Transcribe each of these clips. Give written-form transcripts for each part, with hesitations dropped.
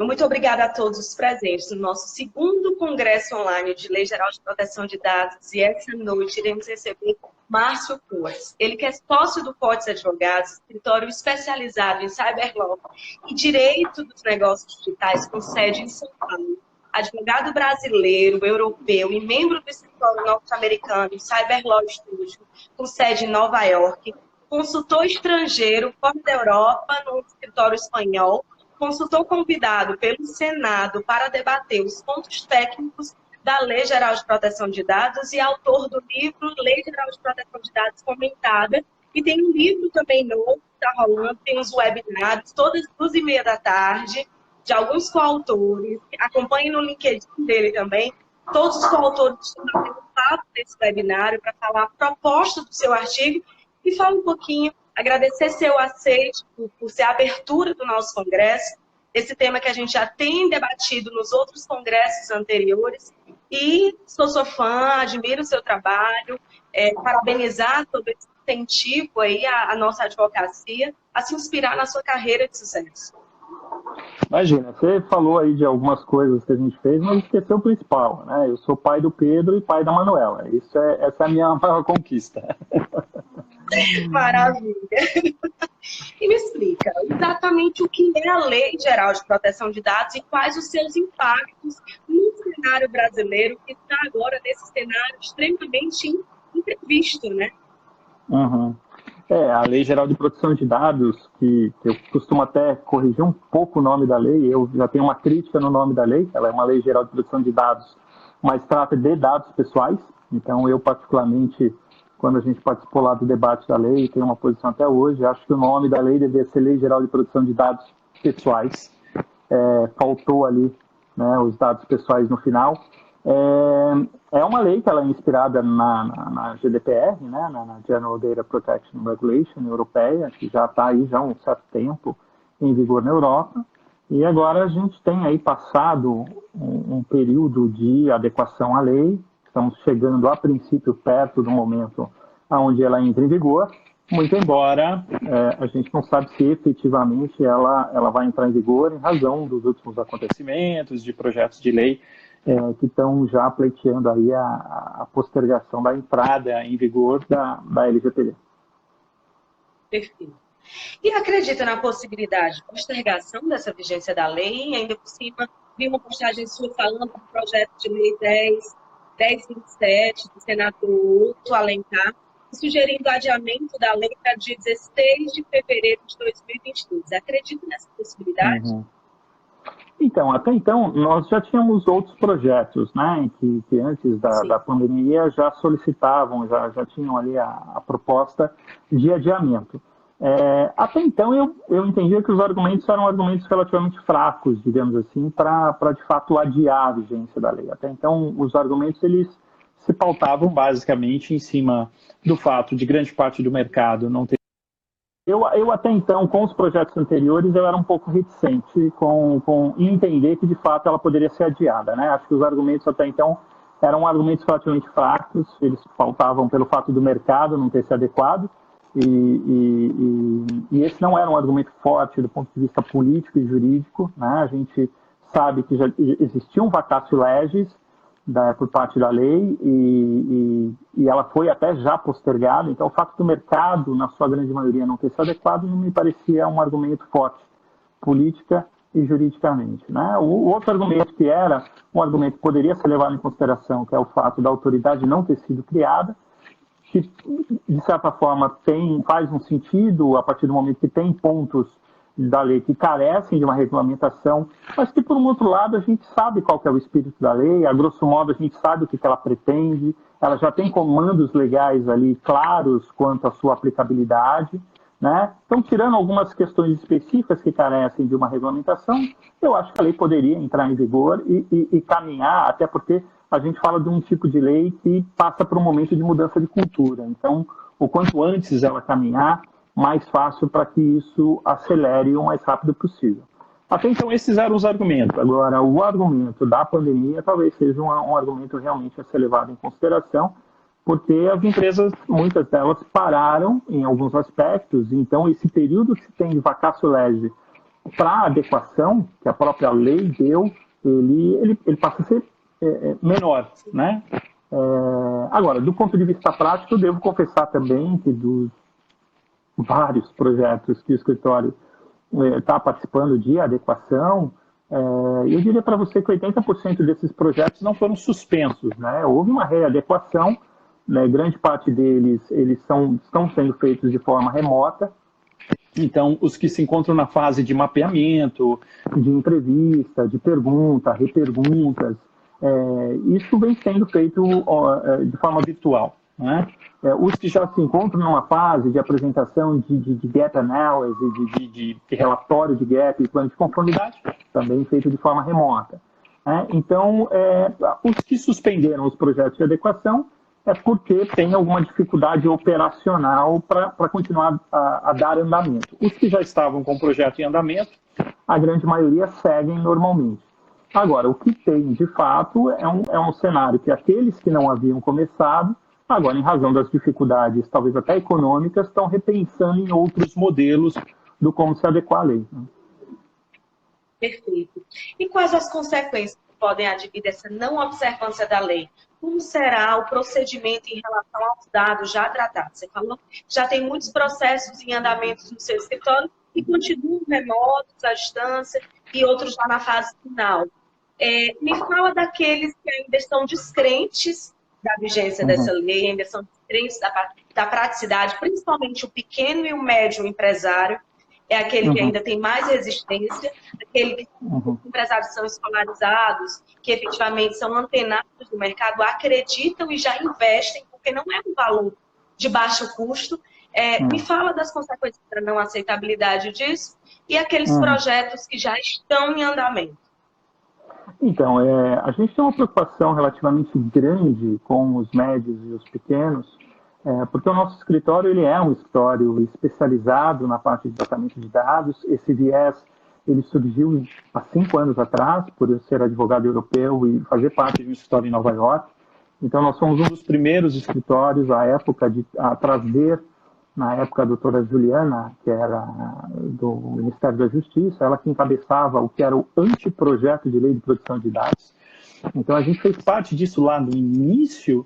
Muito obrigada a todos os presentes no nosso segundo Congresso Online de Lei Geral de Proteção de Dados. E essa noite iremos receber Márcio Coates. Ele que é sócio do Coates Advogados, escritório especializado em cyberlaw e direito dos negócios digitais com sede em São Paulo. Advogado brasileiro, europeu e membro do escritório norte-americano Cyberlaw Studio, com sede em Nova York. Consultor estrangeiro fora da Europa, no escritório espanhol. Consultor convidado pelo Senado para debater os pontos técnicos da Lei Geral de Proteção de Dados e autor do livro Lei Geral de Proteção de Dados Comentada. E tem um livro também novo que está rolando, tem uns webinars, todas as 2h30 da tarde, de alguns coautores. Acompanhe no LinkedIn dele também. Todos os coautores estão batendo papo desse webinário para falar a proposta do seu artigo e falar um pouquinho, agradecer seu aceite por ser a abertura do nosso congresso, esse tema que a gente já tem debatido nos outros congressos anteriores. E sou fã, admiro o seu trabalho, parabenizar todo esse incentivo aí à nossa advocacia, a se inspirar na sua carreira de sucesso. Imagina, você falou aí de algumas coisas que a gente fez, mas esqueceu o principal, né? Eu sou pai do Pedro e pai da Manuela. Essa é a minha maior conquista. Maravilha. E me explica exatamente o que é a Lei Geral de Proteção de Dados e quais os seus impactos no cenário brasileiro, que está agora nesse cenário extremamente imprevisto, né? Uhum. A Lei Geral de Proteção de Dados, que eu costumo até corrigir um pouco o nome da lei, eu já tenho uma crítica no nome da lei, ela é uma Lei Geral de Proteção de Dados, mas trata de dados pessoais. Então, eu particularmente, quando a gente participou lá do debate da lei, tenho uma posição até hoje, acho que o nome da lei deveria ser Lei Geral de Proteção de Dados Pessoais. Faltou ali, né, os dados pessoais no final. É uma lei que ela é inspirada na GDPR, né, na General Data Protection Regulation europeia, que já está aí já há um certo tempo em vigor na Europa. E agora a gente tem aí passado um período de adequação à lei. Estamos chegando, a princípio, perto do momento onde ela entra em vigor, muito embora a gente não sabe se efetivamente ela vai entrar em vigor em razão dos últimos acontecimentos, de projetos de lei que estão já pleiteando aí a postergação da entrada em vigor da LGPD. Perfeito. E acredita na possibilidade de postergação dessa vigência da lei? Ainda por cima, vi uma postagem sua falando do projeto de lei 1027 do senador Otto Alencar, sugerindo o adiamento da lei para dia 16 de fevereiro de 2022. Acredita nessa possibilidade? Uhum. Então, até então, nós já tínhamos outros projetos, né, que antes da pandemia já solicitavam, já tinham ali a proposta de adiamento. Até então, eu entendia que os argumentos eram argumentos relativamente fracos, digamos assim, para de fato adiar a vigência da lei. Até então, os argumentos eles se pautavam basicamente em cima do fato de grande parte do mercado não ter. Eu até então, com os projetos anteriores, eu era um pouco reticente com entender que, de fato, ela poderia ser adiada, né? Acho que os argumentos até então eram argumentos relativamente fracos, eles faltavam pelo fato do mercado não ter se adequado, e esse não era um argumento forte do ponto de vista político e jurídico, né? A gente sabe que já existia um vacatio legis por parte da lei e ela foi até já postergada, então o fato do mercado, na sua grande maioria, não ter se adequado não me parecia um argumento forte, política e juridicamente, né? O outro argumento que era um argumento que poderia ser levado em consideração, que é o fato da autoridade não ter sido criada, que de certa forma faz um sentido a partir do momento que tem pontos da lei que carecem de uma regulamentação, mas que, por um outro lado, a gente sabe qual que é o espírito da lei, a grosso modo a gente sabe o que ela pretende, ela já tem comandos legais ali claros quanto à sua aplicabilidade, né? Então, tirando algumas questões específicas que carecem de uma regulamentação, eu acho que a lei poderia entrar em vigor e caminhar, até porque a gente fala de um tipo de lei que passa por um momento de mudança de cultura. Então, o quanto antes ela caminhar, mais fácil para que isso acelere o mais rápido possível. Até então, esses eram os argumentos. Agora, o argumento da pandemia talvez seja um argumento realmente a ser levado em consideração, porque as empresas, muitas delas, pararam em alguns aspectos. Então, esse período que se tem de vacatio legis para a adequação que a própria lei deu, ele passa a ser menor, né? Agora, do ponto de vista prático, eu devo confessar também que dos vários projetos que o escritório está participando de adequação, eu diria para você que 80% desses projetos não foram suspensos, né? Houve uma readequação, né? Grande parte deles estão sendo feitos de forma remota. Então, os que se encontram na fase de mapeamento, de entrevista, de pergunta, reperguntas, isso vem sendo feito de forma virtual, né? Os que já se encontram numa fase de apresentação de gap analysis, de relatório de gap e plano de conformidade, também feito de forma remota. Então, os que suspenderam os projetos de adequação é porque tem alguma dificuldade operacional para continuar a dar andamento. Os que já estavam com o projeto em andamento, a grande maioria seguem normalmente. Agora, o que tem, de fato, é um cenário que aqueles que não haviam começado, agora, em razão das dificuldades, talvez até econômicas, estão repensando em outros modelos do como se adequar à lei. Perfeito. E quais as consequências que podem advir dessa não observância da lei? Como será o procedimento em relação aos dados já tratados? Você falou que já tem muitos processos em andamento no seu escritório e continuam remotos, à distância, e outros já na fase final. Me fala daqueles que ainda estão descrentes da vigência dessa lei, ainda são descrentes da praticidade, principalmente o pequeno e o médio empresário, é aquele que ainda tem mais resistência, aquele que os empresários são escolarizados, que efetivamente são antenados do mercado, acreditam e já investem, porque não é um valor de baixo custo. Me fala das consequências da não aceitabilidade disso e aqueles projetos que já estão em andamento. Então, a gente tem uma preocupação relativamente grande com os médios e os pequenos, porque o nosso escritório ele é um escritório especializado na parte de tratamento de dados. Esse viés ele surgiu há 5 anos atrás, por eu ser advogado europeu e fazer parte de um escritório em Nova York. Então, nós fomos um dos primeiros escritórios à época a trazer, na época, a doutora Juliana, que era do Ministério da Justiça, ela que encabeçava o que era o anteprojeto de lei de proteção de dados. Então, a gente fez parte disso lá no início,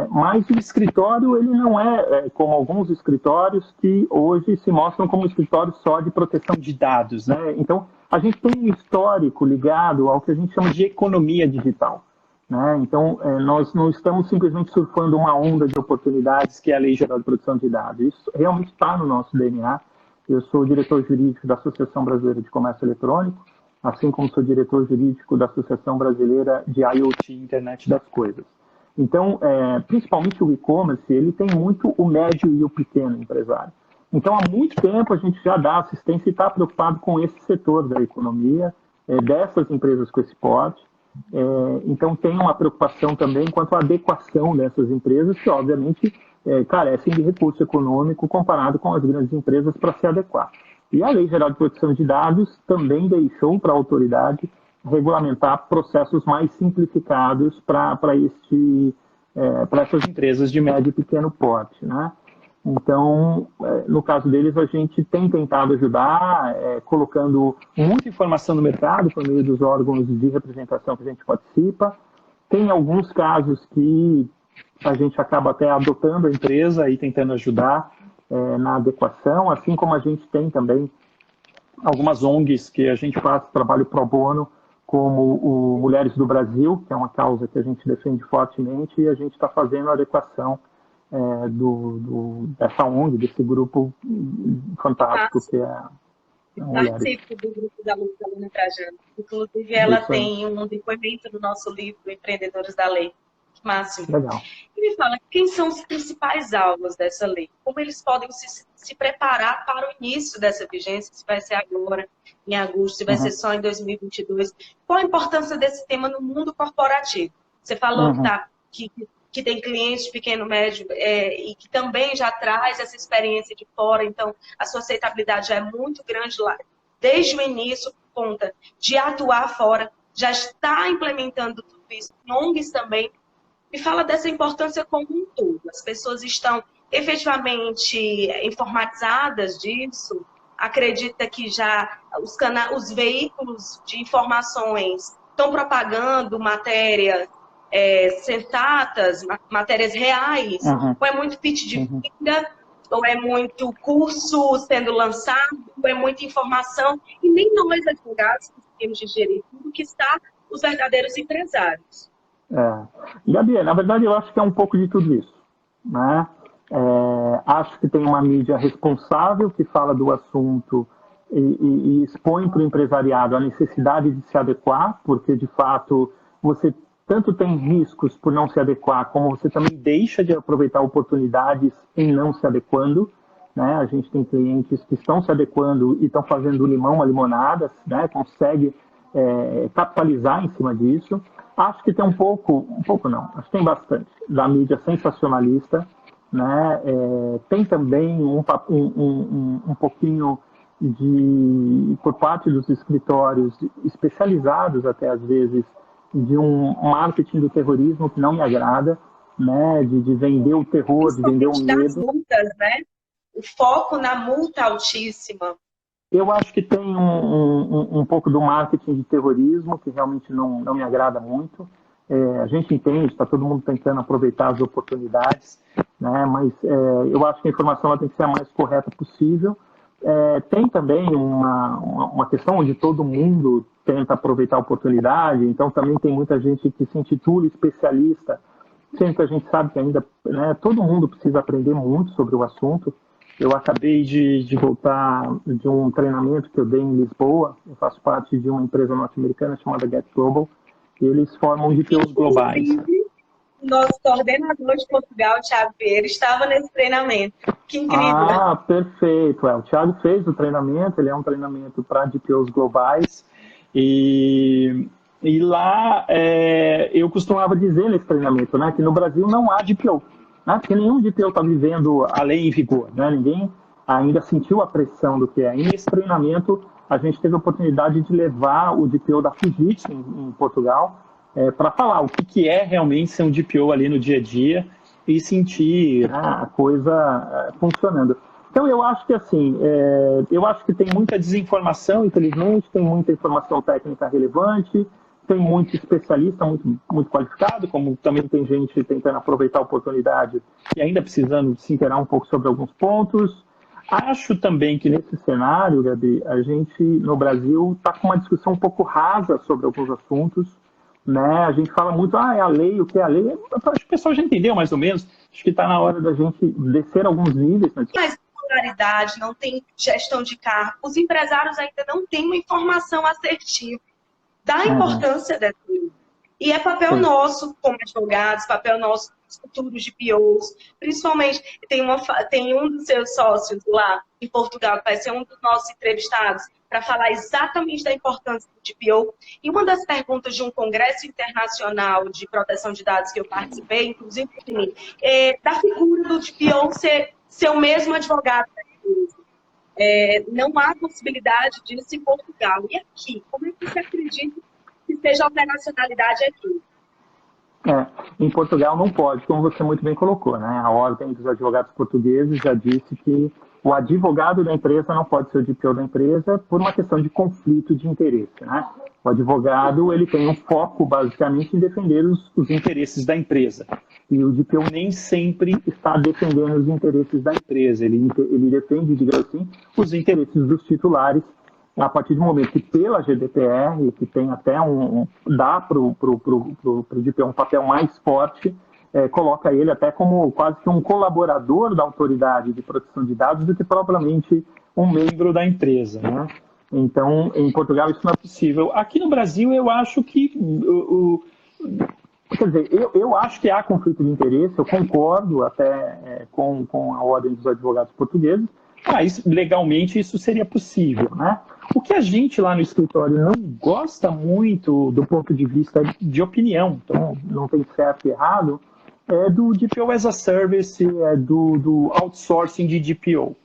mas o escritório ele não é como alguns escritórios que hoje se mostram como escritórios só de proteção de dados, né? Então, a gente tem um histórico ligado ao que a gente chama de economia digital, né? Então, nós não estamos simplesmente surfando uma onda de oportunidades que é a Lei Geral de Proteção de Dados. Isso realmente está no nosso DNA. Eu sou o diretor jurídico da Associação Brasileira de Comércio Eletrônico, assim como sou diretor jurídico da Associação Brasileira de IoT, Internet das Coisas. Então, principalmente o e-commerce, ele tem muito o médio e o pequeno empresário. Então, há muito tempo a gente já dá assistência e está preocupado com esse setor da economia, dessas empresas com esse porte. Então, tem uma preocupação também quanto à adequação dessas empresas, que obviamente carecem de recurso econômico comparado com as grandes empresas para se adequar. E a Lei Geral de Proteção de Dados também deixou para a autoridade regulamentar processos mais simplificados para essas empresas de médio e pequeno porte, né? Então, no caso deles, a gente tem tentado ajudar, colocando muita informação no mercado por meio dos órgãos de representação que a gente participa. Tem alguns casos que a gente acaba até adotando a empresa e tentando ajudar na adequação, assim como a gente tem também algumas ONGs que a gente faz trabalho pro bono, como o Mulheres do Brasil, que é uma causa que a gente defende fortemente, e a gente está fazendo a adequação dessa ONG, desse grupo fantástico que é a Mulheres. Participo do grupo da Luana Trajano. Inclusive, ela tem um depoimento no nosso livro, Empreendedores da Lei. Máximo. Legal. E me fala, quem são os principais alvos dessa lei? Como eles podem se preparar para o início dessa vigência? Se vai ser agora, em agosto, se vai ser só em 2022? Qual a importância desse tema no mundo corporativo? Você falou que tem clientes pequeno, médio, e que também já traz essa experiência de fora, então a sua aceitabilidade já é muito grande lá. Desde o início, por conta de atuar fora, já está implementando tudo isso. ONGs também. Me fala dessa importância como um todo. As pessoas estão efetivamente informatizadas disso? acredita que já os veículos de informações estão propagando matérias sensatas, matérias reais, ou é muito pitch de venda, ou é muito curso sendo lançado, ou é muita informação, e nem nós, advogados, conseguimos digerir tudo que está os verdadeiros empresários. Gabi, na verdade, eu acho que é um pouco de tudo isso, né? Acho que tem uma mídia responsável que fala do assunto e expõe para o empresariado a necessidade de se adequar, porque, de fato, você tanto tem riscos por não se adequar, como você também deixa de aproveitar oportunidades em não se adequando, né? A gente tem clientes que estão se adequando e estão fazendo limão uma limonada, né? Consegue capitalizar em cima disso. Acho que tem um pouco não, acho que tem bastante, da mídia sensacionalista, né? Tem também um pouquinho por parte dos escritórios especializados, até às vezes, de um marketing do terrorismo que não me agrada, né? De vender o terror, de vender o medo. Das multas, né? O foco na multa altíssima. Eu acho que tem um pouco do marketing de terrorismo que realmente não me agrada muito. A gente entende, está todo mundo tentando aproveitar as oportunidades, né? Mas eu acho que a informação ela tem que ser a mais correta possível. Tem também uma questão onde todo mundo tenta aproveitar a oportunidade, então também tem muita gente que se intitula especialista, sendo que a gente sabe que ainda, né, todo mundo precisa aprender muito sobre o assunto. Eu acabei de voltar de um treinamento que eu dei em Lisboa. Eu faço parte de uma empresa norte-americana chamada Get Global, e eles formam DPOs globais. Nosso coordenador de Portugal, Thiago Vieira, estava nesse treinamento. Que incrível! Perfeito. O Thiago fez o treinamento, ele é um treinamento para DPOs globais, e lá eu costumava dizer nesse treinamento, né, que no Brasil não há DPO. Porque nenhum DPO está vivendo a lei em vigor, né? Ninguém ainda sentiu a pressão do que é. E nesse treinamento, a gente teve a oportunidade de levar o DPO da Fujitsu em Portugal para falar o que é realmente ser um DPO ali no dia a dia e sentir a coisa funcionando. Então, eu acho que assim, eu acho que tem muita desinformação, infelizmente, tem muita informação técnica relevante, tem muito especialista, muito qualificado, como também tem gente tentando aproveitar a oportunidade e ainda precisando se inteirar um pouco sobre alguns pontos. Acho também que nesse cenário, Gabi, a gente no Brasil está com uma discussão um pouco rasa sobre alguns assuntos, né? A gente fala muito, é a lei, o que é a lei? Acho que o pessoal já entendeu mais ou menos, acho que está na hora da gente descer alguns níveis. Mas popularidade, não tem gestão de cargo, os empresários ainda não têm uma informação assertiva da importância dessa lei. E é papel nosso, como advogados, papel nosso, futuros DPOs, principalmente, tem um dos seus sócios lá em Portugal, que vai ser um dos nossos entrevistados, para falar exatamente da importância do DPO. E uma das perguntas de um congresso internacional de proteção de dados que eu participei, inclusive, da figura do DPO ser o mesmo advogado da empresa. Não há possibilidade disso em Portugal. E aqui, como é que você acredita que seja a operacionalidade aqui? Em Portugal não pode, como você muito bem colocou, né? A Ordem dos Advogados Portugueses já disse que o advogado da empresa não pode ser o DPO da empresa por uma questão de conflito de interesse, né? O advogado ele tem um foco, basicamente, em defender os interesses da empresa. E o DPO nem sempre está defendendo os interesses da empresa. Ele defende, digamos assim, os interesses dos titulares, a partir do momento que, pela GDPR, que tem até dá para o DPO um papel mais forte, coloca ele até como quase que um colaborador da autoridade de proteção de dados do que propriamente um membro da empresa, né? Então, em Portugal, isso não é possível. Aqui no Brasil, eu acho que... Quer dizer, eu acho que há conflito de interesse, eu concordo até com a Ordem dos Advogados Portugueses, mas legalmente isso seria possível, né? O que a gente lá no escritório não gosta muito do ponto de vista de opinião, então não tem certo e errado, é do DPO as a Service, do outsourcing de DPO.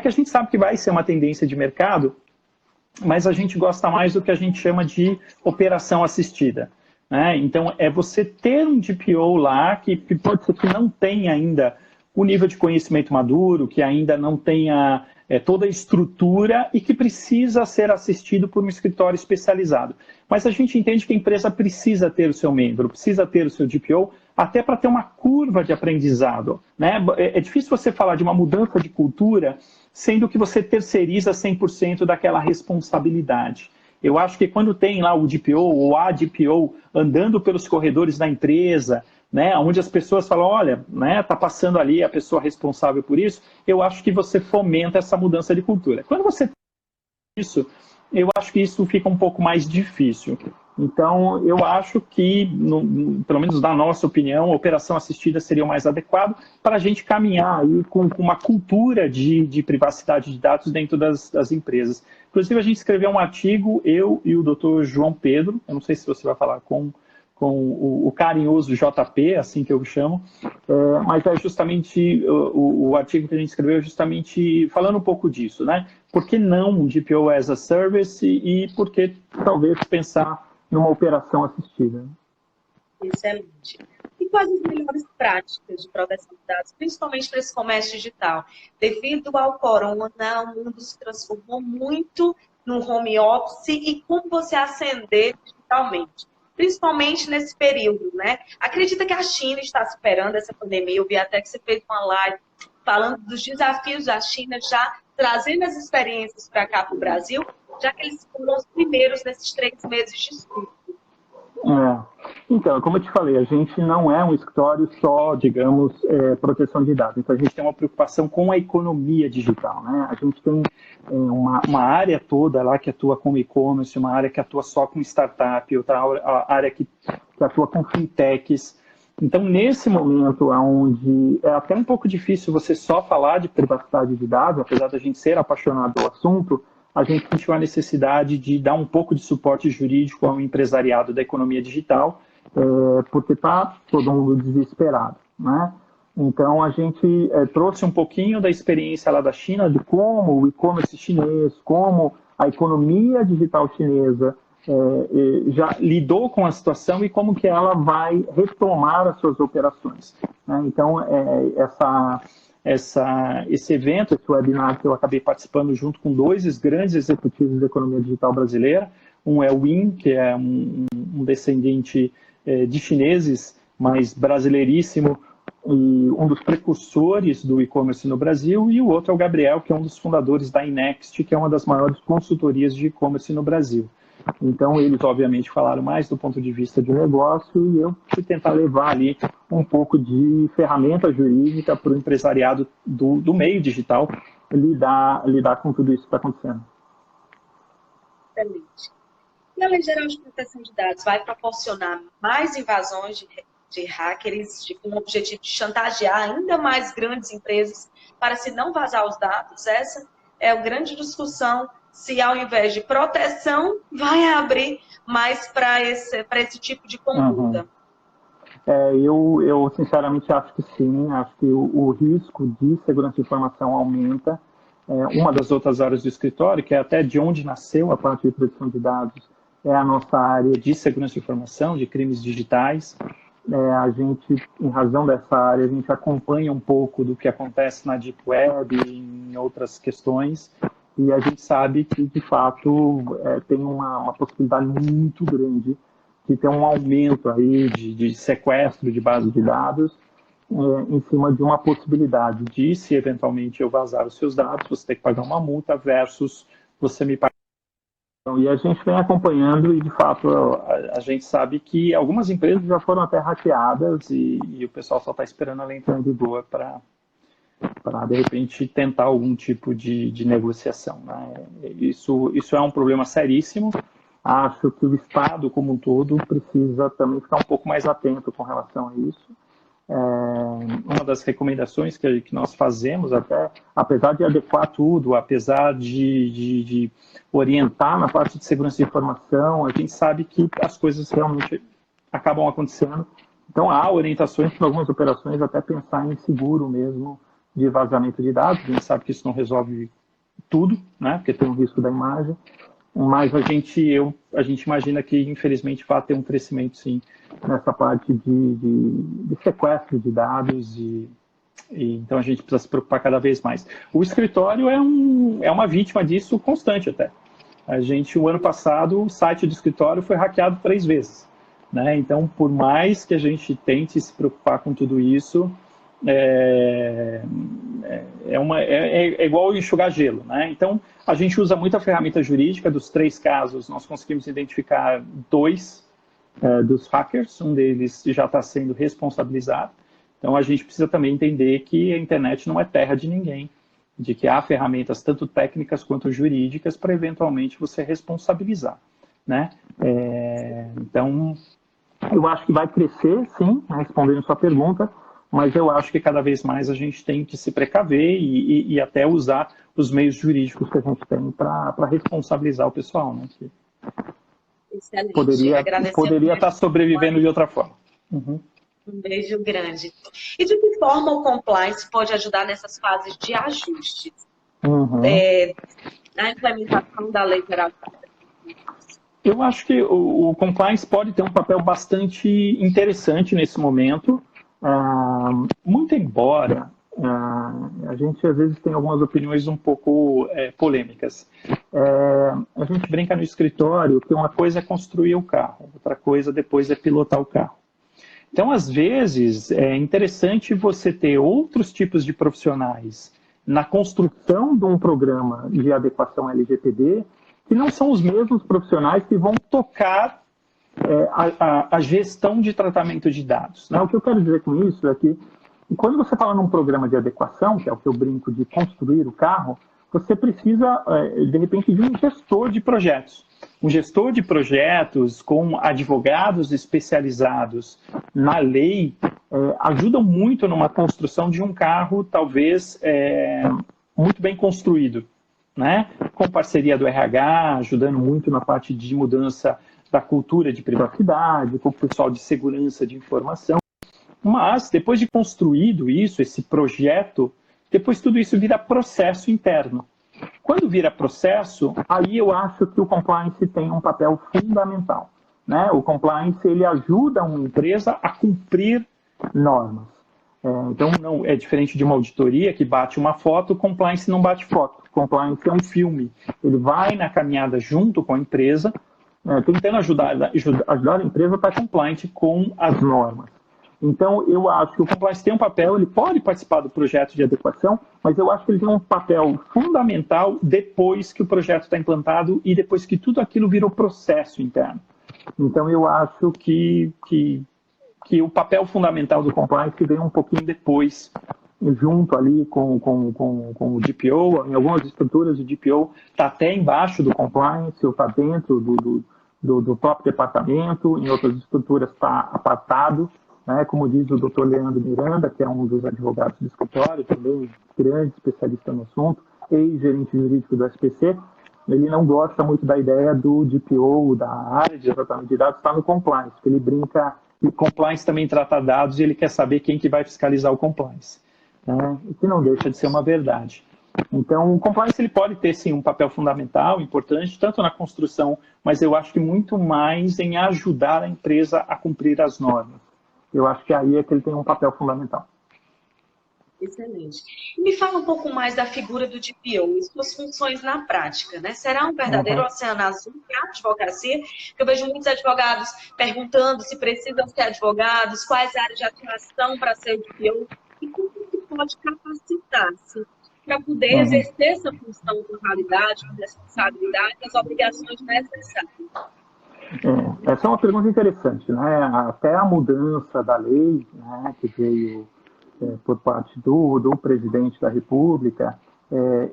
Que a gente sabe que vai ser uma tendência de mercado, mas a gente gosta mais do que a gente chama de operação assistida. Então, é você ter um DPO lá que pode ser que não tenha ainda o nível de conhecimento maduro, que ainda não tenha toda a estrutura e que precisa ser assistido por um escritório especializado. Mas a gente entende que a empresa precisa ter o seu membro, precisa ter o seu DPO, até para ter uma curva de aprendizado, né? É difícil você falar de uma mudança de cultura sendo que você terceiriza 100% daquela responsabilidade. Eu acho que quando tem lá o DPO ou a DPO andando pelos corredores da empresa, né, onde as pessoas falam, olha, né, tá passando ali a pessoa responsável por isso, eu acho que você fomenta essa mudança de cultura. Quando você tem isso, eu acho que isso fica um pouco mais difícil. Então, eu acho que, pelo menos na nossa opinião, a operação assistida seria o mais adequado para a gente caminhar aí com uma cultura de privacidade de dados dentro das empresas. Inclusive, a gente escreveu um artigo, eu e o Dr. João Pedro, eu não sei se você vai falar com o carinhoso JP, assim que eu chamo, mas é justamente o artigo que a gente escreveu, justamente falando um pouco disso, né? Por que não um DPO as a service e por que talvez pensar numa operação assistida? Excelente. E quais as melhores práticas de proteção de dados, principalmente para esse comércio digital? Devido ao corona, o mundo se transformou muito no home office e como você ascender digitalmente? Principalmente nesse período, né? Acredita que a China está superando essa pandemia? Eu vi até que você fez uma live falando dos desafios da China, já trazendo as experiências para cá, para o Brasil, já que eles foram os primeiros nesses 3 meses de estudo. Então, como eu te falei, a gente não é um escritório só, digamos, proteção de dados. Então, a gente tem uma preocupação com a economia digital, né? A gente tem uma área toda lá que atua com e-commerce, uma área que atua só com startup, outra área que atua com fintechs. Então, nesse momento, onde é até um pouco difícil você só falar de privacidade de dados, apesar da gente ser apaixonado pelo assunto, a gente sentiu a necessidade de dar um pouco de suporte jurídico ao empresariado da economia digital, porque está todo mundo desesperado, né? Então, a gente trouxe um pouquinho da experiência lá da China, de como o e-commerce chinês, como a economia digital chinesa já lidou com a situação e como que ela vai retomar as suas operações, né? Então, esse evento, esse webinar que eu acabei participando junto com 2 grandes executivos da economia digital brasileira. Um é o Win, que é um descendente de chineses, mas brasileiríssimo, e um dos precursores do e-commerce no Brasil, e o outro é o Gabriel, que é um dos fundadores da Inext, que é uma das maiores consultorias de e-commerce no Brasil. Então, eles, obviamente, falaram mais do ponto de vista de negócio e eu fui tentar levar ali um pouco de ferramenta jurídica para o empresariado do meio digital lidar com tudo isso que está acontecendo. Excelente. E a Lei Geral de Proteção de Dados vai proporcionar mais invasões de hackers com o objetivo de chantagear ainda mais grandes empresas para se não vazar os dados? Essa é a grande discussão, se ao invés de proteção, vai abrir mais para esse tipo de conduta. Eu sinceramente acho que sim, acho que o risco de segurança de informação aumenta. Uma das outras áreas do escritório, que é até de onde nasceu a parte de proteção de dados, é a nossa área de segurança de informação, de crimes digitais. A gente, em razão dessa área, a gente acompanha um pouco do que acontece na Deep Web e em outras questões, e a gente sabe que, de fato, tem uma possibilidade muito grande de ter um aumento aí de sequestro de base de dados em cima de uma possibilidade de, se eventualmente eu vazar os seus dados, você ter que pagar uma multa versus você me pagar. E a gente vem acompanhando e, de fato, a gente sabe que algumas empresas já foram até hackeadas e o pessoal só está esperando a lei entrar em vigor para, de repente, tentar algum tipo de negociação, né? Isso é um problema seríssimo. Acho que o Estado, como um todo, precisa também ficar um pouco mais atento com relação a isso. Uma das recomendações que nós fazemos, até, apesar de adequar tudo, apesar de orientar na parte de segurança de informação, a gente sabe que as coisas realmente acabam acontecendo. Então, há orientações para algumas operações, até pensar em seguro mesmo de vazamento de dados. A gente sabe que isso não resolve tudo, né? Porque tem o risco da imagem. Mas a gente imagina que, infelizmente, vai ter um crescimento, sim, nessa parte de sequestro de dados e Então a gente precisa se preocupar cada vez mais. O escritório é uma vítima disso constante até. O ano passado, o site do escritório foi hackeado 3 vezes. Né? Então, por mais que a gente tente se preocupar com tudo isso, é igual enxugar gelo. Né? Então, a gente usa muito a ferramenta jurídica. Dos 3 casos, nós conseguimos identificar 2 dos hackers. Um deles já está sendo responsabilizado. Então, a gente precisa também entender que a internet não é terra de ninguém, de que há ferramentas tanto técnicas quanto jurídicas para, eventualmente, você responsabilizar. Né? Então, eu acho que vai crescer, sim, respondendo sua pergunta, mas eu acho que cada vez mais a gente tem que se precaver e até usar os meios jurídicos que a gente tem para responsabilizar o pessoal, né? Que Excelente. Poderia estar sobrevivendo de outra forma. Um beijo grande. E de que forma o compliance pode ajudar nessas fases de ajustes? Na implementação da Lei Geral de Proteção de Dados? Eu acho que o compliance pode ter um papel bastante interessante nesse momento, muito embora a gente às vezes tem algumas opiniões um pouco polêmicas. A gente brinca no escritório que uma coisa é construir o carro, outra coisa depois é pilotar o carro. Então, às vezes, é interessante você ter outros tipos de profissionais na construção de um programa de adequação LGPD, que não são os mesmos profissionais que vão tocar a gestão de tratamento de dados. Né? O que eu quero dizer com isso é que, quando você fala num programa de adequação, que é o que eu brinco de construir o carro, você precisa, de repente, de um gestor de projetos. Um gestor de projetos com advogados especializados na lei ajudam muito numa construção de um carro, talvez, muito bem construído. Né? Com parceria do RH, ajudando muito na parte de mudança da cultura de privacidade, com o pessoal de segurança de informação. Mas, depois de construído isso, esse projeto, depois tudo isso vira processo interno. Quando vira processo, aí eu acho que o compliance tem um papel fundamental. Né? O compliance ele ajuda uma empresa a cumprir normas. Então, não é diferente de uma auditoria que bate uma foto, o compliance não bate foto. O compliance é um filme. Ele vai na caminhada junto com a empresa, tentando ajudar a empresa a estar compliant com as normas. Então, eu acho que o compliance tem um papel, ele pode participar do projeto de adequação, mas eu acho que ele tem um papel fundamental depois que o projeto está implantado e depois que tudo aquilo virou processo interno. Então, eu acho que o papel fundamental do compliance vem um pouquinho depois, junto ali com o DPO. Em algumas estruturas, o DPO está até embaixo do compliance, ou está dentro do próprio departamento, em outras estruturas está apartado. Né, como diz o Dr. Leandro Miranda, que é um dos advogados do escritório, também grande especialista no assunto, ex-gerente jurídico do SPC, ele não gosta muito da ideia do DPO, da área de tratamento de dados, estar no compliance, porque ele brinca que o compliance também trata dados e ele quer saber quem que vai fiscalizar o compliance, né, o que não deixa de ser uma verdade. Então, o compliance ele pode ter, sim, um papel fundamental, importante, tanto na construção, mas eu acho que muito mais em ajudar a empresa a cumprir as normas. Eu acho que aí é que ele tem um papel fundamental. Excelente. E me fala um pouco mais da figura do DPO e suas funções na prática, né? Será um verdadeiro oceano azul para a advocacia? Eu vejo muitos advogados perguntando se precisam ser advogados, quais áreas de atuação para ser DPO e como se pode capacitar-se para poder exercer essa função com qualidade, com responsabilidade, as obrigações necessárias. Essa é uma pergunta interessante, né? Até a mudança da lei, né, que veio por parte do presidente da República,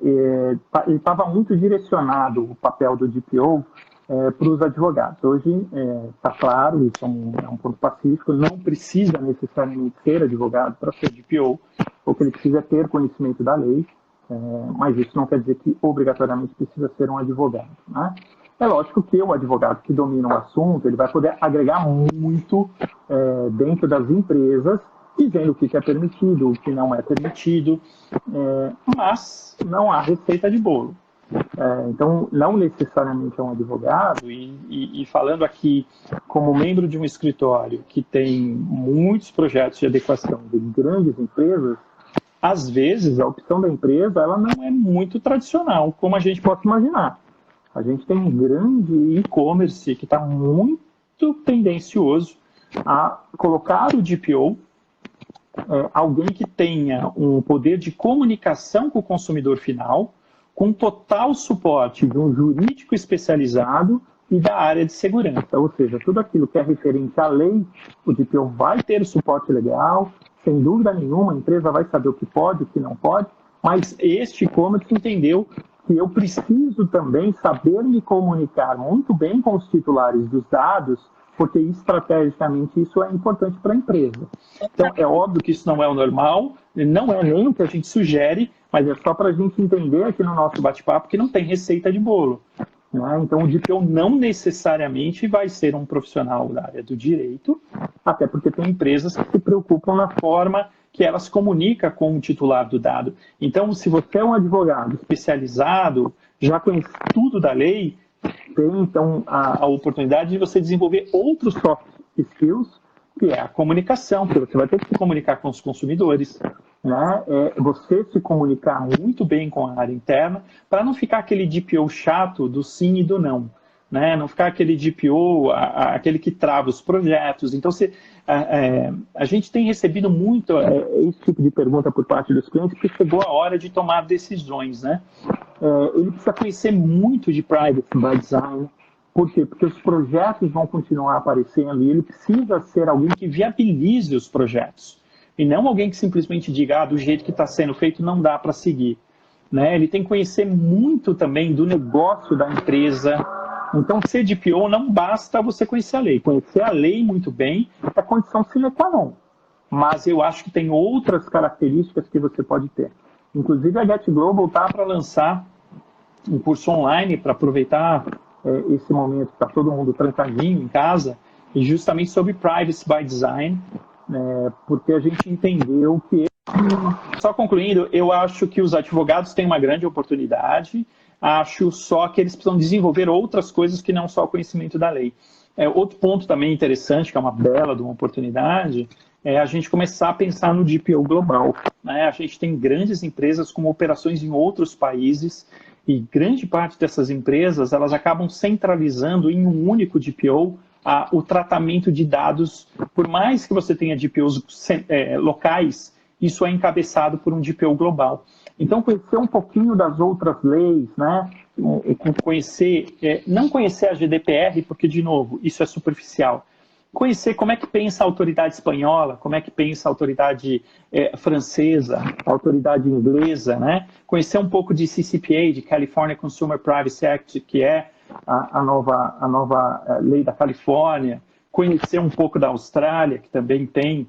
ele estava muito direcionado o papel do DPO para os advogados. Hoje está claro, isso é um ponto pacífico, não precisa necessariamente ser advogado para ser DPO, o que ele precisa é ter conhecimento da lei, mas isso não quer dizer que obrigatoriamente precisa ser um advogado, né? É lógico que o advogado que domina o assunto, ele vai poder agregar muito dentro das empresas, dizendo o que é permitido, o que não é permitido, mas não há receita de bolo. Então, não necessariamente é um advogado, e falando aqui como membro de um escritório que tem muitos projetos de adequação de grandes empresas, às vezes, a opção da empresa ela não é muito tradicional, como a gente pode imaginar. A gente tem um grande e-commerce que está muito tendencioso a colocar o DPO, alguém que tenha um poder de comunicação com o consumidor final, com total suporte de um jurídico especializado e da área de segurança. Ou seja, tudo aquilo que é referente à lei, o DPO vai ter o suporte legal, sem dúvida nenhuma, a empresa vai saber o que pode, o que não pode, mas este e-commerce entendeu que eu preciso também saber me comunicar muito bem com os titulares dos dados, porque estrategicamente isso é importante para a empresa. Então, é óbvio que isso não é o normal, não é nem o que a gente sugere, mas é só para a gente entender aqui no nosso bate-papo que não tem receita de bolo. Né? Então, o DPO não necessariamente vai ser um profissional da área do direito, até porque tem empresas que se preocupam na forma que elas comunicam com o titular do dado. Então, se você é um advogado especializado, já conhece tudo da lei, tem então a oportunidade de você desenvolver outros soft skills, que é a comunicação, porque você vai ter que se comunicar com os consumidores, né? Você se comunicar muito bem com a área interna, para não ficar aquele DPO chato do sim e do não, né? Não ficar aquele DPO, aquele que trava os projetos. Então, a gente tem recebido muito esse tipo de pergunta por parte dos clientes, porque chegou a hora de tomar decisões, né? Ele precisa conhecer muito de Privacy by Design. Por quê? Porque os projetos vão continuar aparecendo e ele precisa ser alguém que viabilize os projetos. E não alguém que simplesmente diga, do jeito que está sendo feito não dá para seguir. Né? Ele tem que conhecer muito também do negócio da empresa. Então, ser DPO não basta você conhecer a lei. Conhecer a lei muito bem é a condição sine qua non. Mas eu acho que tem outras características que você pode ter. Inclusive, a Get Global está para lançar um curso online para aproveitar esse momento que está todo mundo trancadinho em casa, e justamente sobre Privacy by Design, porque a gente entendeu que... Só concluindo, eu acho que os advogados têm uma grande oportunidade, acho só que eles precisam desenvolver outras coisas que não só o conhecimento da lei. Outro ponto também interessante, que é uma bela de uma oportunidade, é a gente começar a pensar no DPO global. Né? A gente tem grandes empresas com operações em outros países, e grande parte dessas empresas elas acabam centralizando em um único DPO o tratamento de dados. Por mais que você tenha DPOs locais, isso é encabeçado por um DPO global. Então, conhecer um pouquinho das outras leis, né? Não conhecer a GDPR, porque, de novo, isso é superficial. Conhecer como é que pensa a autoridade espanhola, como é que pensa a autoridade francesa, a autoridade inglesa, né? Conhecer um pouco de CCPA, de California Consumer Privacy Act, que é a nova lei da Califórnia. Conhecer um pouco da Austrália, que também tem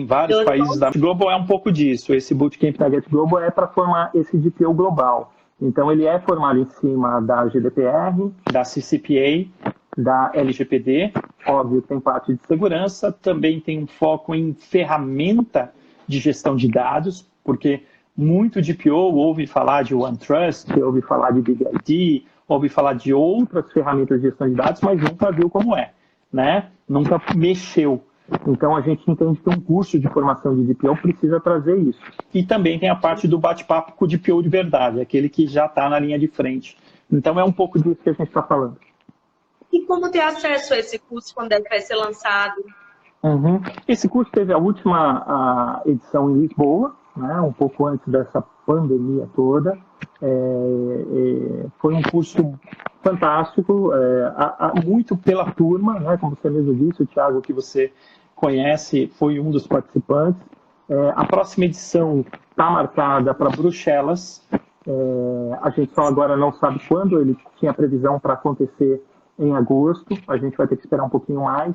vários países da Global, é um pouco disso. Esse Bootcamp da Get Global é para formar esse DPO global. Então, ele é formado em cima da GDPR, da CCPA, da LGPD, óbvio, tem parte de segurança, também tem um foco em ferramenta de gestão de dados, porque muito DPO ouve falar de OneTrust, ouve falar de BigID, ouve falar de outras ferramentas de gestão de dados, mas nunca viu como é, né? Nunca mexeu. Então, a gente entende que um curso de formação de DPO precisa trazer isso. E também tem a parte do bate-papo com o DPO de verdade, aquele que já está na linha de frente. Então, é um pouco disso que a gente está falando. E como ter acesso a esse curso quando ele vai ser lançado? Esse curso teve a última edição em Lisboa, né, um pouco antes dessa pandemia toda. Foi um curso fantástico, muito pela turma, né, como você mesmo disse, o Thiago, que você conhece, foi um dos participantes. A próxima edição está marcada para Bruxelas. A gente só agora não sabe quando, ele tinha previsão para acontecer em agosto, a gente vai ter que esperar um pouquinho mais,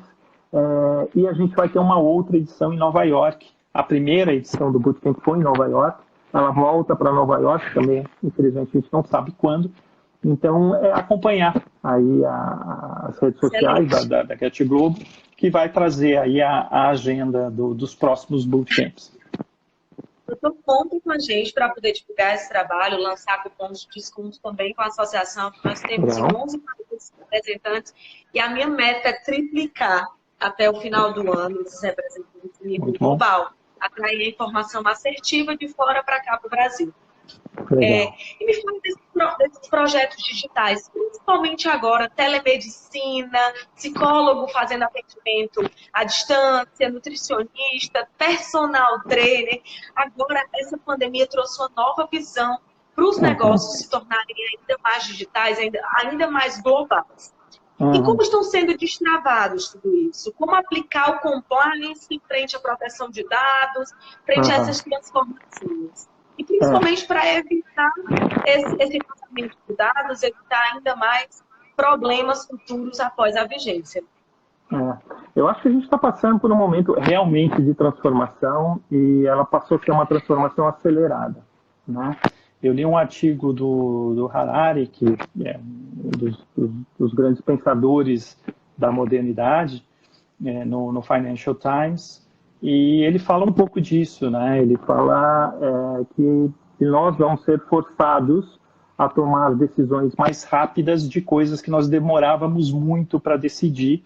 e a gente vai ter uma outra edição em Nova York. A primeira edição do Bootcamp foi em Nova York, ela volta para Nova York também, infelizmente a gente não sabe quando. Então, acompanhar aí as redes sociais da Get Global, que vai trazer aí a agenda dos próximos Bootcamps. Então, contem com a gente para poder divulgar esse trabalho, lançar cupons de desconto também com a associação, que nós temos 11 representantes, e a minha meta é triplicar até o final do ano esses representantes em nível global. atrair a informação assertiva de fora para cá para o Brasil. E me fala desses projetos digitais, principalmente agora, telemedicina, psicólogo fazendo atendimento à distância, nutricionista, personal trainer. Agora, essa pandemia trouxe uma nova visão para os negócios se tornarem ainda mais digitais, ainda mais globais. E como estão sendo destravados tudo isso? Como aplicar o compliance frente à proteção de dados, frente a essas transformações? E principalmente para evitar esse vazamento de dados, evitar ainda mais problemas futuros após a vigência. Eu acho que a gente está passando por um momento realmente de transformação e ela passou a ser uma transformação acelerada, né? Eu li um artigo do Harari, que é um dos grandes pensadores da modernidade, no Financial Times, e ele fala um pouco disso, né? Ele fala que nós vamos ser forçados a tomar decisões mais rápidas de coisas que nós demorávamos muito para decidir,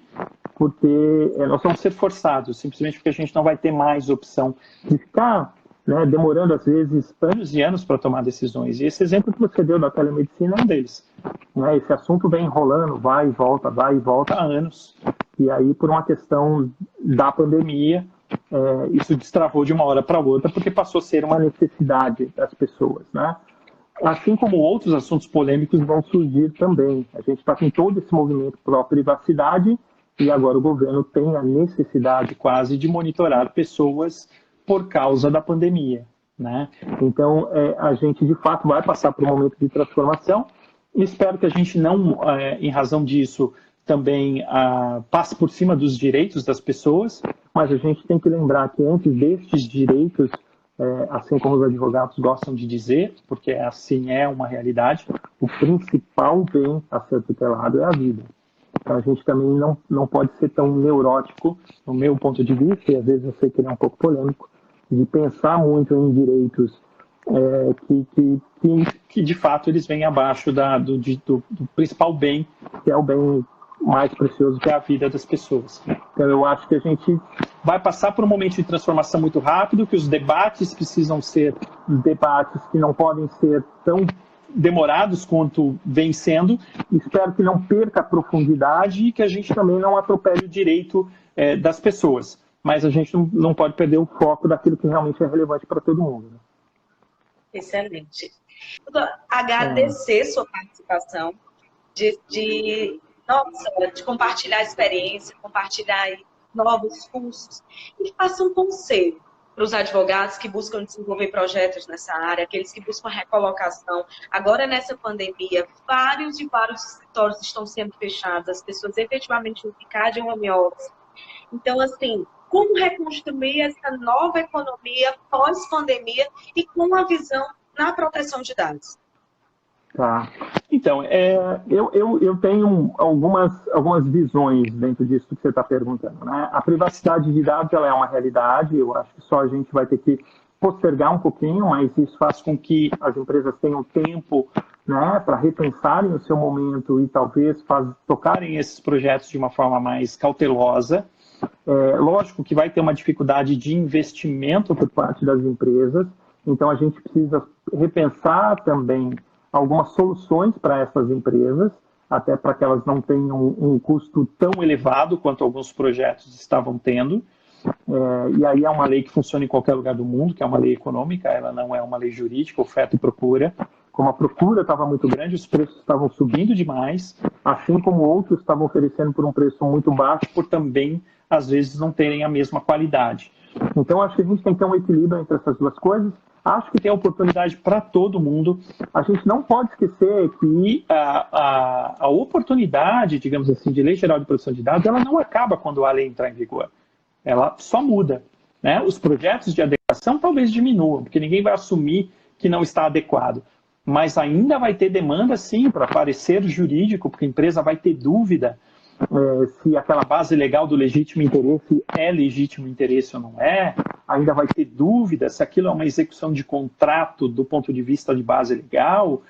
porque nós vamos ser forçados, simplesmente porque a gente não vai ter mais opção de ficar, né, demorando às vezes anos e anos para tomar decisões. E esse exemplo que você deu da telemedicina é um deles, né? Esse assunto vem enrolando, vai e volta há anos. E aí, por uma questão da pandemia, isso destravou de uma hora para outra, porque passou a ser uma necessidade das pessoas, né? Assim como outros assuntos polêmicos vão surgir também. A gente está com todo esse movimento pró-privacidade e agora o governo tem a necessidade quase de monitorar pessoas por causa da pandemia, né? Então, a gente de fato vai passar por um momento de transformação e espero que a gente não, em razão disso, também passe por cima dos direitos das pessoas, mas a gente tem que lembrar que antes destes direitos, assim como os advogados gostam de dizer, porque assim é uma realidade, o principal bem a ser tutelado é a vida. Então a gente também não pode ser tão neurótico, no meu ponto de vista, e às vezes eu sei que ele é um pouco polêmico, de pensar muito em direitos que de fato eles vêm abaixo do principal bem, que é o bem mais precioso, que é a vida das pessoas. Então eu acho que a gente vai passar por um momento de transformação muito rápido, que os debates precisam ser debates que não podem ser tão demorados quanto vem sendo. Espero que não perca a profundidade e que a gente também não atropele o direito das pessoas. Mas a gente não pode perder o foco daquilo que realmente é relevante para todo mundo, né? Excelente. Agradecer sua participação, de compartilhar a experiência, compartilhar aí novos cursos e faça um conselho para os advogados que buscam desenvolver projetos nessa área, aqueles que buscam recolocação. Agora, nessa pandemia, vários escritórios estão sendo fechados, as pessoas efetivamente vão ficar de home office. Então, assim, como reconstruir essa nova economia pós-pandemia e com a visão na proteção de dados? Tá. Então, eu tenho algumas visões dentro disso que você está perguntando, né? A privacidade de dados ela é uma realidade, eu acho que só a gente vai ter que postergar um pouquinho, mas isso faz com que as empresas tenham tempo, né, para repensarem o seu momento e talvez tocarem esses projetos de uma forma mais cautelosa. Lógico que vai ter uma dificuldade de investimento por parte das empresas, então a gente precisa repensar também algumas soluções para essas empresas, até para que elas não tenham um custo tão elevado quanto alguns projetos estavam tendo. E aí é uma lei que funciona em qualquer lugar do mundo, que é uma lei econômica, ela não é uma lei jurídica, oferta e procura. Como a procura estava muito grande, os preços estavam subindo demais, assim como outros estavam oferecendo por um preço muito baixo, por também, às vezes, não terem a mesma qualidade. Então, acho que a gente tem que ter um equilíbrio entre essas duas coisas. Acho que tem oportunidade para todo mundo. A gente não pode esquecer que a oportunidade, digamos assim, de lei geral de proteção de dados, ela não acaba quando a lei entrar em vigor. Ela só muda, né? Os projetos de adequação talvez diminuam, porque ninguém vai assumir que não está adequado. Mas ainda vai ter demanda, sim, para parecer jurídico, porque a empresa vai ter dúvida se aquela base legal do legítimo interesse é legítimo interesse ou não é. Ainda vai ter dúvida se aquilo é uma execução de contrato do ponto de vista de base legal.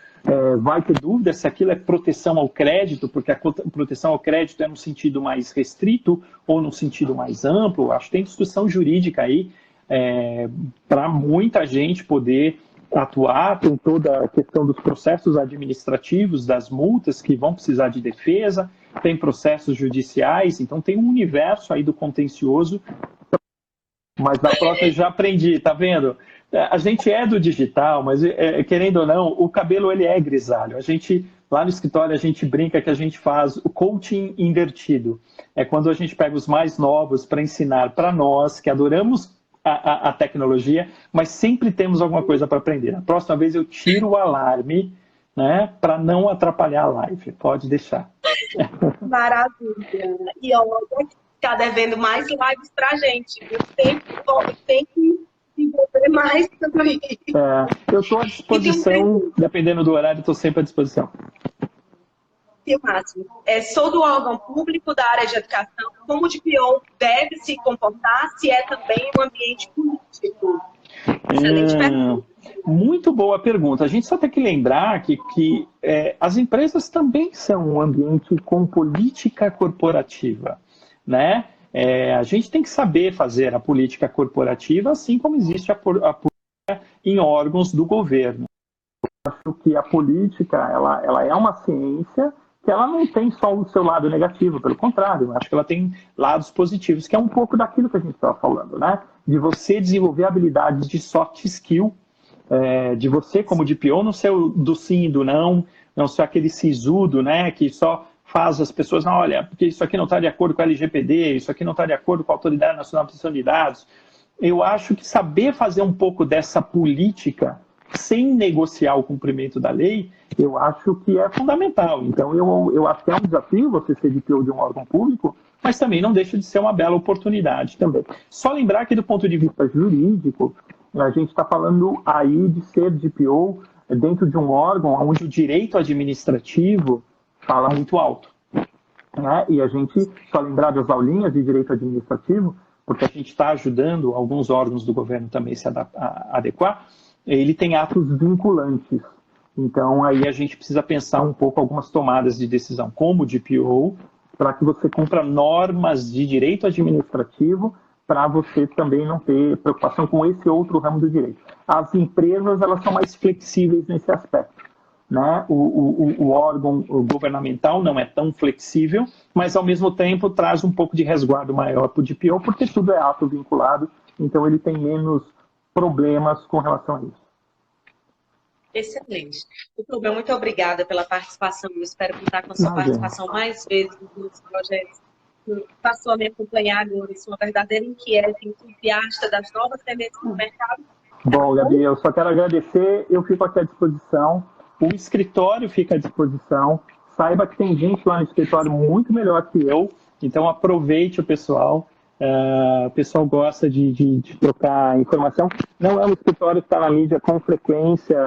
Vai ter dúvida se aquilo é proteção ao crédito, porque a proteção ao crédito é no sentido mais restrito ou no sentido mais amplo. Acho que tem discussão jurídica aí para muita gente poder atuar, tem toda a questão dos processos administrativos, das multas que vão precisar de defesa, tem processos judiciais, então tem um universo aí do contencioso, mas na próxima eu já aprendi, tá vendo? A gente é do digital, mas querendo ou não, o cabelo ele é grisalho. A gente, lá no escritório, a gente brinca que a gente faz o coaching invertido. É quando a gente pega os mais novos para ensinar para nós, que adoramos a tecnologia, mas sempre temos alguma coisa para aprender. Na próxima vez eu tiro o alarme, né, para não atrapalhar a live. Pode deixar. Maravilha. E olha, está devendo mais lives para a gente. Tem que desenvolver mais também. Eu estou à disposição, dependendo do horário, estou sempre à disposição. Que máximo. Sou do órgão público da área de educação. Como o DPO deve se comportar se é também um ambiente político? Excelente pergunta. Muito boa pergunta. A gente só tem que lembrar que as empresas também são um ambiente com política corporativa, né? A gente tem que saber fazer a política corporativa, assim como existe a política em órgãos do governo. Eu acho que a política ela é uma ciência que ela não tem só o seu lado negativo, pelo contrário, eu acho que ela tem lados positivos, que é um pouco daquilo que a gente estava falando, né? De você desenvolver habilidades de soft skill, de você como DPO não ser do sim e do não ser aquele sisudo, né? Que só faz as pessoas, não, olha, porque isso aqui não está de acordo com a LGPD, isso aqui não está de acordo com a Autoridade Nacional de Proteção de Dados. Eu acho que saber fazer um pouco dessa política sem negociar o cumprimento da lei, eu acho que é fundamental. Então, eu acho que é um desafio você ser DPO de um órgão público, mas também não deixa de ser uma bela oportunidade também. Só lembrar que, do ponto de vista jurídico, a gente está falando aí de ser DPO dentro de um órgão onde o direito administrativo fala muito alto, né? E a gente só lembrar das aulinhas de direito administrativo, porque a gente está ajudando alguns órgãos do governo também se adequar, ele tem atos vinculantes. Então, aí a gente precisa pensar um pouco algumas tomadas de decisão, como DPO, para que você cumpra normas de direito administrativo, para você também não ter preocupação com esse outro ramo do direito. As empresas, elas são mais flexíveis nesse aspecto, né? O órgão governamental não é tão flexível, mas, ao mesmo tempo, traz um pouco de resguardo maior para o DPO, porque tudo é ato vinculado, então ele tem menos problemas com relação a isso. Excelente. Doutor, muito obrigada pela participação. Eu espero contar com a sua participação mais vezes nos projetos. Passou a me acompanhar agora. Sou uma verdadeira inquieta, entusiasta das novas tendências no mercado. Bom, Gabi, eu só quero agradecer. Eu fico aqui à disposição. O escritório fica à disposição. Saiba que tem gente lá no escritório muito melhor que eu. Então, aproveite o pessoal. O pessoal gosta de trocar informação. Não é um escritório que está na mídia com frequência,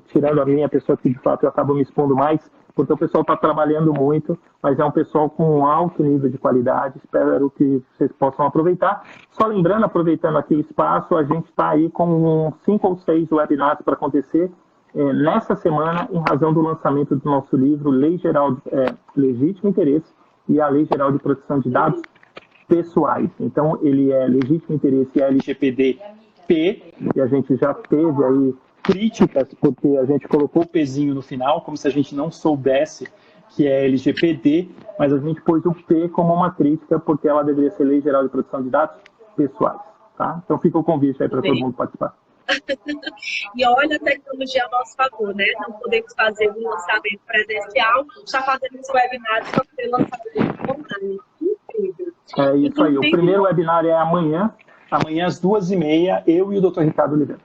tirando a minha pessoa que de fato eu acabo me expondo mais, porque o pessoal está trabalhando muito, mas é um pessoal com um alto nível de qualidade. Espero que vocês possam aproveitar. Só lembrando, aproveitando aqui o espaço, a gente está aí com 5 ou 6 webinars para acontecer nessa semana, em razão do lançamento do nosso livro Lei Geral Legítimo Interesse e a Lei Geral de Proteção de Dados Pessoais. Então, ele é legítimo interesse LGPD-P, e a gente já teve aí críticas, porque a gente colocou o Pzinho no final, como se a gente não soubesse que é LGPD, mas a gente pôs o P como uma crítica, porque ela deveria ser Lei Geral de Proteção de Dados Pessoais. Tá? Então, fica o convite aí para todo mundo participar. E olha a tecnologia a nosso favor, né? Não podemos fazer um lançamento presencial, está fazendo esse webinar para poder lançar online. Incrível. É isso aí. O primeiro webinar é amanhã às 2h30, eu e o Dr. Ricardo Oliveira.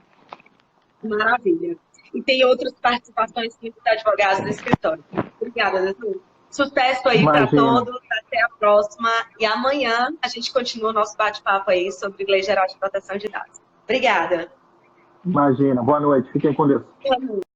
Maravilha. E tem outras participações de advogados do escritório. Obrigada, doutor. Sucesso aí para todos. Até a próxima. E amanhã a gente continua o nosso bate-papo aí sobre Lei Geral de Proteção de Dados. Obrigada. Imagina. Boa noite. Fiquem com Deus. Boa noite.